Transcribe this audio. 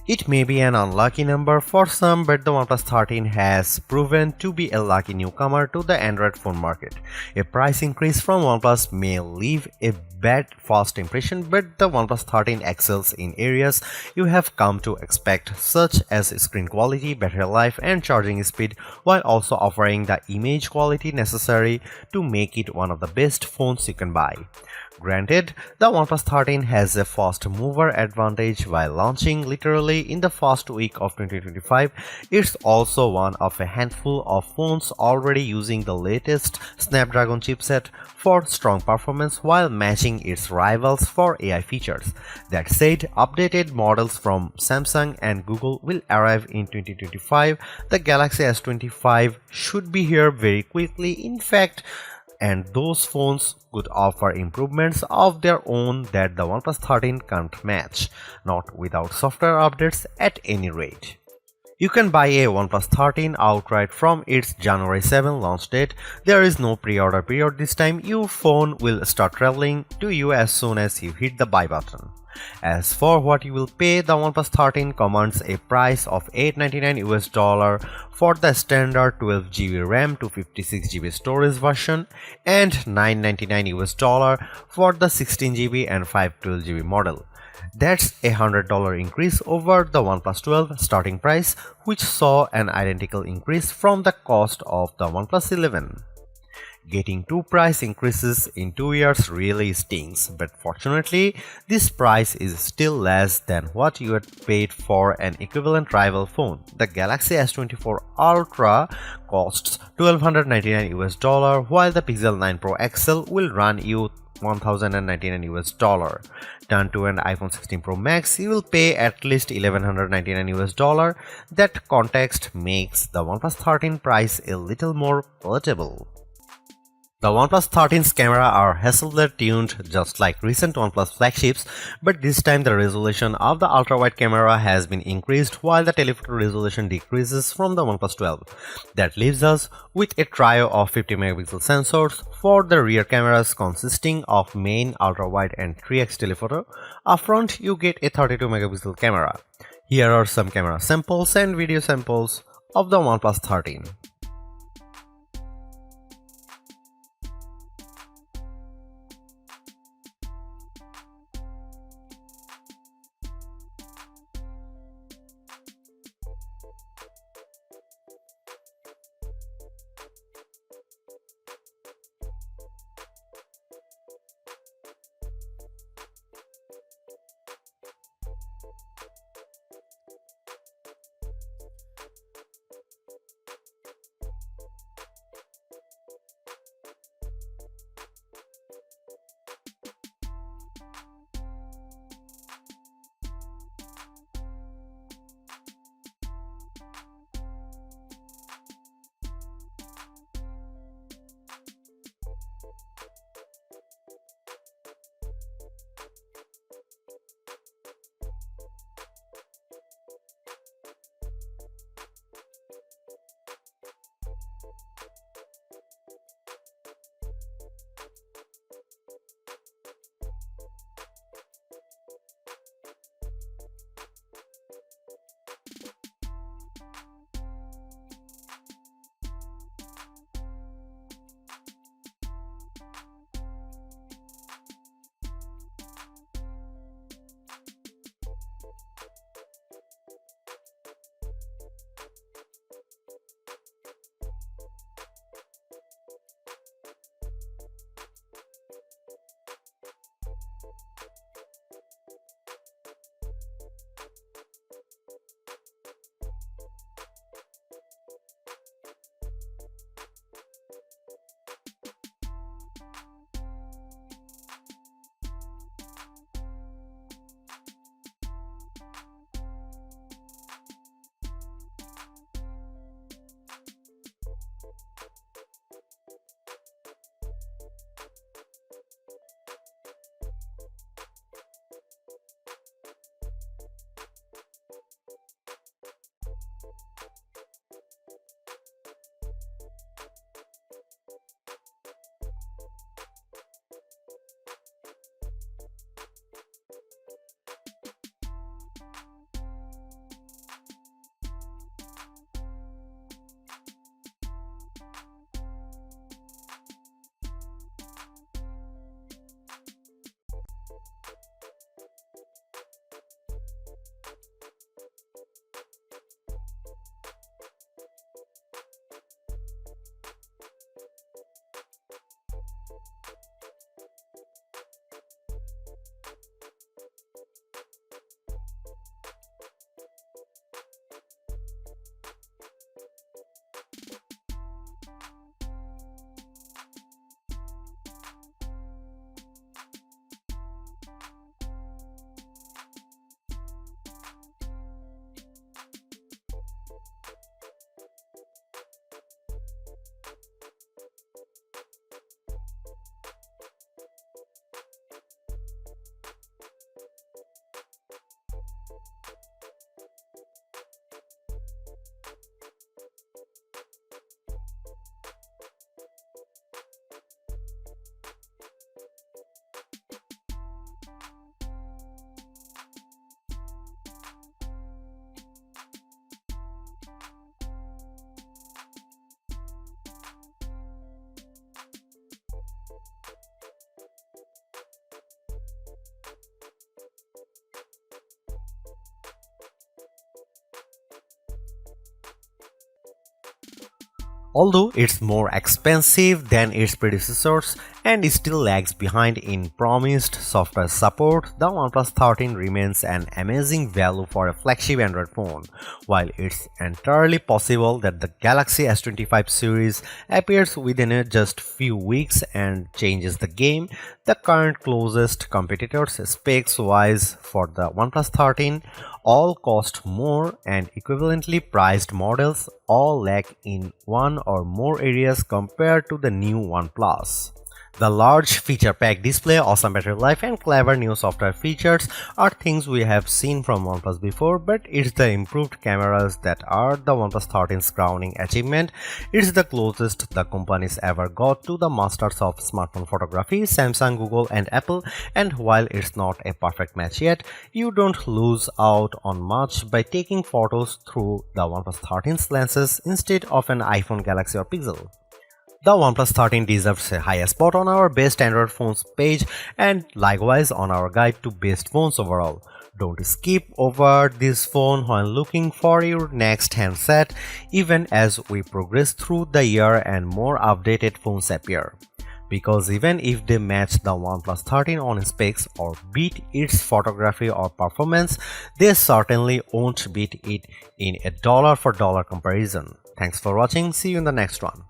It may be an unlucky number for some, but the OnePlus 13 has proven to be a lucky newcomer to the Android phone market. A price increase from OnePlus may leave a bad first impression, but the OnePlus 13 excels in areas you have come to expect, such as screen quality, battery life, and charging speed, while also offering the image quality necessary to make it one of the best phones you can buy. Granted, the OnePlus 13 has a fast mover advantage while launching literally in the first week of 2025. It's also one of a handful of phones already using the latest Snapdragon chipset for strong performance while matching its rivals for AI features. That said, updated models from Samsung and Google will arrive in 2025. The Galaxy S25 should be here very quickly. In fact, and those phones could offer improvements of their own that the OnePlus 13 can't match, not without software updates at any rate. You can buy a OnePlus 13 outright from its January 7 launch date. There is no pre-order period this time. Your phone will start traveling to you as soon as you hit the buy button. As for what you will pay, the OnePlus 13 commands a price of $899 for the standard 12GB RAM to 56GB storage version and $999 for the 16GB and 512GB model. That's a $100 increase over the OnePlus 12 starting price, which saw an identical increase from the cost of the OnePlus 11. Getting two price increases in 2 years really stings, but fortunately, this price is still less than what you had paid for an equivalent rival phone. The Galaxy S24 Ultra costs $1,299, while the Pixel 9 Pro XL will run you $1,099. Turn to an iPhone 16 Pro Max, you will pay at least $1,199. That context makes the OnePlus 13 price a little more palatable. The OnePlus 13's camera are Hasselblad tuned just like recent OnePlus flagships, but this time the resolution of the ultra-wide camera has been increased while the telephoto resolution decreases from the OnePlus 12. That leaves us with a trio of 50MP sensors for the rear cameras consisting of main, ultra-wide and 3x telephoto. Up front you get a 32MP camera. Here are some camera samples and video samples of the OnePlus 13. Although it's more expensive than its predecessors and still lags behind in promised software support, the OnePlus 13 remains an amazing value for a flagship Android phone. While it's entirely possible that the Galaxy S25 series appears within just few weeks and changes the game, the current closest competitors specs-wise for the OnePlus 13 all cost more, and equivalently priced models all lack in one or more areas compared to the new OnePlus. The large feature-packed display, awesome battery life, and clever new software features are things we have seen from OnePlus before, but it's the improved cameras that are the OnePlus 13's crowning achievement. It's the closest the companies ever got to the masters of smartphone photography, Samsung, Google, and Apple, and while it's not a perfect match yet, you don't lose out on much by taking photos through the OnePlus 13's lenses instead of an iPhone, Galaxy, or Pixel. The OnePlus 13 deserves a high spot on our best Android phones page and likewise on our guide to best phones overall. Don't skip over this phone when looking for your next handset, even as we progress through the year and more updated phones appear. Because even if they match the OnePlus 13 on specs or beat its photography or performance, they certainly won't beat it in a dollar for dollar comparison. Thanks for watching, see you in the next one.